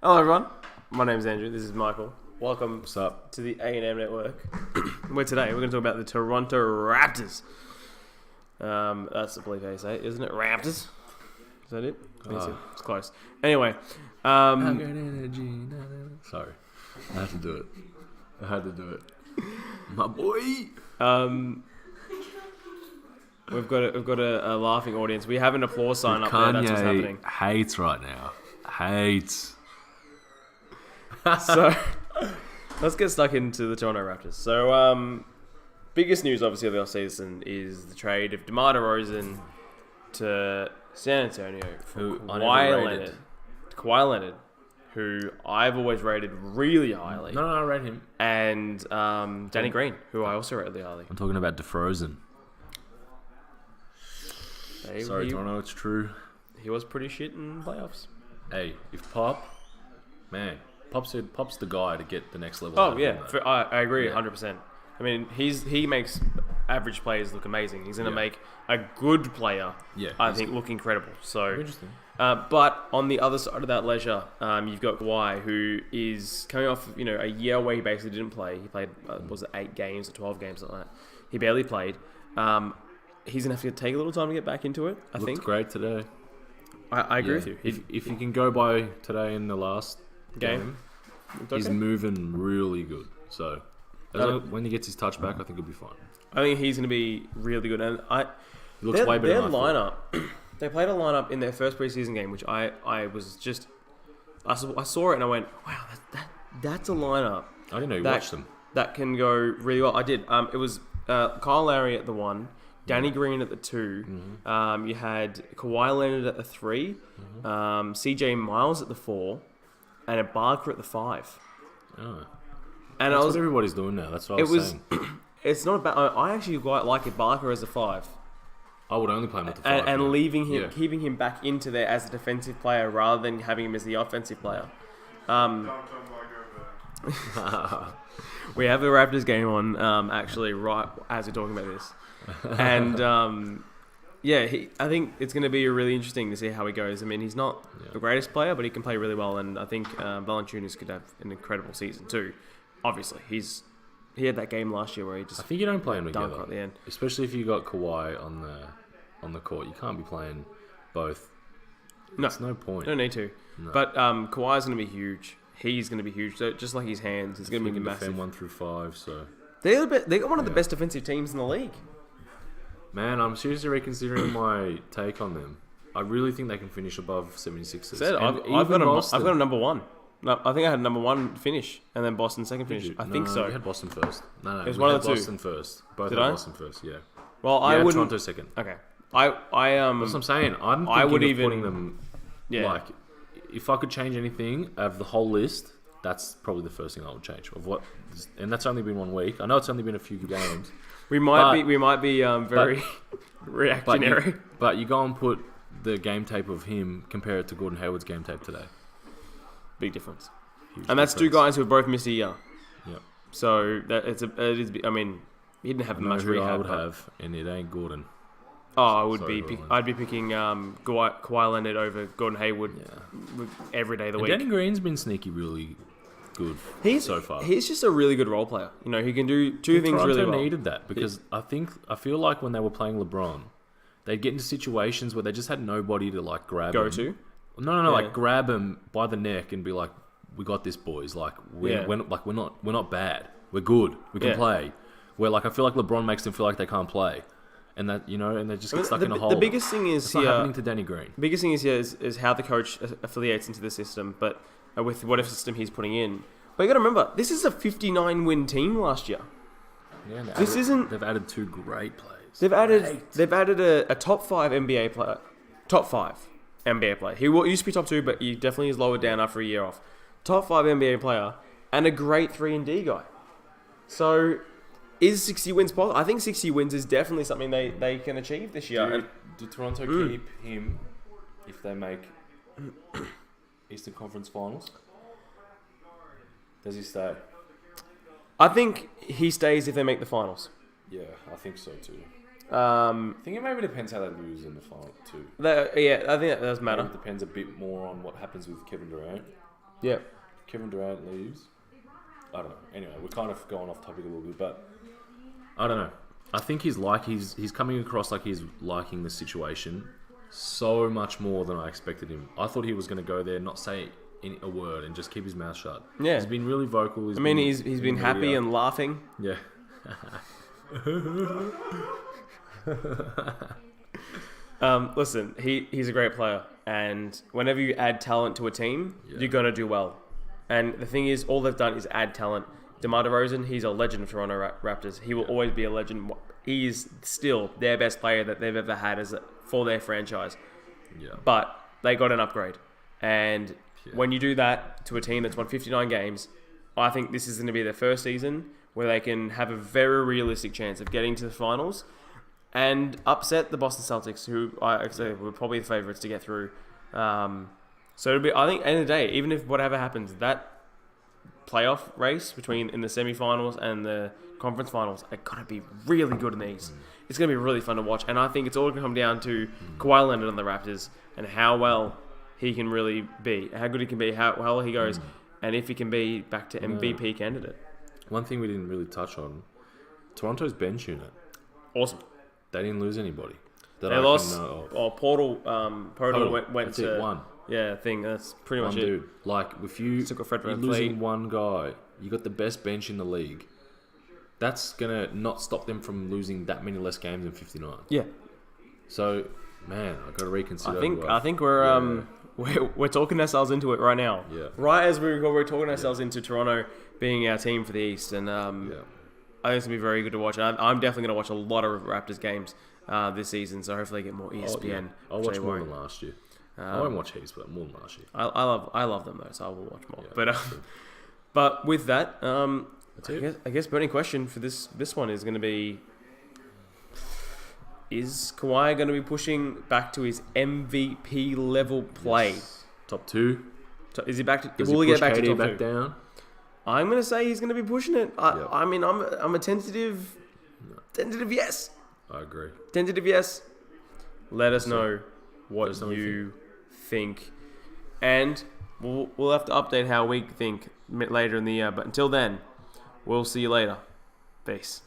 Hello everyone, my name is Andrew, this is Michael. Welcome What's up? to the A&M Network, where today we're going to talk about the Toronto Raptors. That's the belief how you say it, isn't it? Raptors? Is that it? It's close. Anyway. Sorry, I had to do it. My boy! We've got a laughing audience. We have an applause sign up there, that's what's happening. Hates right now. Hates. So, let's get stuck into the Toronto Raptors. So, biggest news, obviously, of the offseason is the trade of DeMar DeRozan to San Antonio for Kawhi Leonard, who I've always rated really highly. No, I rate him. And Danny Green, who I also rate really highly. I'm talking about DeFrozen. Sorry, Toronto, it's true. He was pretty shit in playoffs. Hey, if Pop's the guy to get the next level. Oh, yeah. I agree 100%. I mean, he makes average players look amazing. He's going to make a good player, I think, look incredible. So interesting. But on the other side of that ledger, you've got Kawhi, who is coming off a year where he basically didn't play. He played, was it 8 games or 12 games, something like that. He barely played. He's going to have to take a little time to get back into it, I think. Looked great today. I agree with you. If you can go by today in the last game, he's moving really good. So when he gets his touch back, I think he'll be fine. I think he's going to be really good. And he looks way better than I thought. They played a lineup in their first preseason game, which I saw it and I went, wow, that's a lineup. I didn't know you watched them. That can go really well. I did. It was Kyle Lowry at the 1, Danny Green at the 2. Mm-hmm. You had Kawhi Leonard at the 3, CJ Miles at the 4, and a Barker at the 5. Oh. And that's what everybody's doing now. That's what I was saying. It's not about. I actually quite like it. Barker as a 5. I would only play him with the 5. And leaving him, keeping him back into there as a defensive player rather than having him as the offensive player. We have the Raptors game on actually right as we're talking about this. And I think it's going to be really interesting to see how he goes. I mean, he's not the greatest player, but he can play really well. And I think Valanciunas could have an incredible season too. Obviously, he had that game last year where he just. I think you don't play them together at the end, especially if you got Kawhi on the court. You can't be playing both. No, there's no point. Don't need to. No. But Kawhi's going to be huge. He's going to be huge. So just like his hands, he's going to be massive. Defend 1 through 5. So they got one of the best defensive teams in the league. Man, I'm seriously reconsidering my take on them. I really think they can finish above 76ers. I've got a number 1. No, I think I had number 1 finish and then Boston second finish. I think so. You had Boston first. No, it was one of the two. Boston first. Both Did had I? Boston first. Yeah. Well, I wouldn't. Toronto second. Okay. That's what I'm saying. I would even putting them. Yeah. Like, if I could change anything of the whole list, that's probably the first thing I would change. And that's only been 1 week. I know it's only been a few games. We might be very reactionary. But you go and put the game tape of him, compare it to Gordon Hayward's game tape today. Big difference. And that's 2 guys who have both missed a year. Yeah. So I mean, he didn't have much rehab. I would have, and it ain't Gordon. Oh, I'd be picking Kawhi Leonard over Gordon Hayward every day of the week. Danny Green's been sneaky really good so far. He's just a really good role player. He can do 2 things really well. Toronto needed that because I feel like when they were playing LeBron, they'd get into situations where they just had nobody to like grab him. No, like grab him by the neck and be like, "We got this, boys. Like we're not bad. We're good. We can play." Where like I feel like LeBron makes them feel like they can't play. And that and they just get stuck in a hole. The biggest thing is not happening to Danny Green. The biggest thing is how the coach affiliates into the system, but with whatever system he's putting in. But you got to remember, this is a 59-win team last year. Yeah, they've added 2 great players. They've added a top 5 NBA player, top 5 NBA player. He used to be top 2, but he definitely is lowered down after a year off. Top 5 NBA player and a great 3-and-D guy. So. Is 60 wins possible? I think 60 wins is definitely something they can achieve this year. Do Toronto keep him if they make Eastern Conference Finals? Does he stay? I think he stays if they make the finals. Yeah, I think so too. I think it maybe depends how they lose in the final too. Yeah, I think that does matter. It depends a bit more on what happens with Kevin Durant. Yeah. If Kevin Durant leaves, I don't know. Anyway, we're kind of going off topic a little bit, but I don't know. I think he's coming across like he's liking the situation so much more than I expected him. I thought he was going to go there, not say a word, and just keep his mouth shut. Yeah, he's been really vocal. He's been happy and laughing. Yeah. Listen, he's a great player, and whenever you add talent to a team, you're gonna do well. And the thing is, all they've done is add talent. DeMar DeRozan, he's a legend of Toronto Raptors. He will always be a legend. He is still their best player that they've ever had for their franchise. Yeah. But they got an upgrade. And when you do that to a team that's won 59 games, I think this is going to be their first season where they can have a very realistic chance of getting to the finals and upset the Boston Celtics, who I say were probably the favourites to get through. So it'll be, I think, end of the day, even if whatever happens, that playoff race in the semi-finals and the conference finals are going to be really good in the East. It's going to be really fun to watch, and I think it's all going to come down to Kawhi Leonard on the Raptors and how well he can really be, how good he can be, how well he goes, and if he can be back to MVP candidate. One thing we didn't really touch on, Toronto's bench unit. Awesome. They didn't lose anybody. They lost. Portal went to one. Yeah, thing. That's pretty much it. Dude. Like, if you're losing one guy, you got the best bench in the league. That's going to not stop them from losing that many less games than 59. Yeah. So, man, I've got to reconsider. I think we're talking ourselves into it right now. Yeah. Right as we record, we're talking ourselves into Toronto being our team for the East. And I think it's going to be very good to watch. And I'm definitely going to watch a lot of Raptors games this season. So hopefully I get more ESPN. I'll watch more than last year. I won't watch heaps, but more than last year. I love them though, so I will watch more. Yeah, but with that, I guess burning question for this one is going to be: is Kawhi going to be pushing back to his MVP level play? Yes. Top 2. Is he back to? Will he get back to top 2? Down? I'm going to say he's going to be pushing it. I mean, I'm a tentative yes. I agree. Tentative yes. Let us know what you think, and we'll have to update how we think later in the year. But until then, we'll see you later. Peace.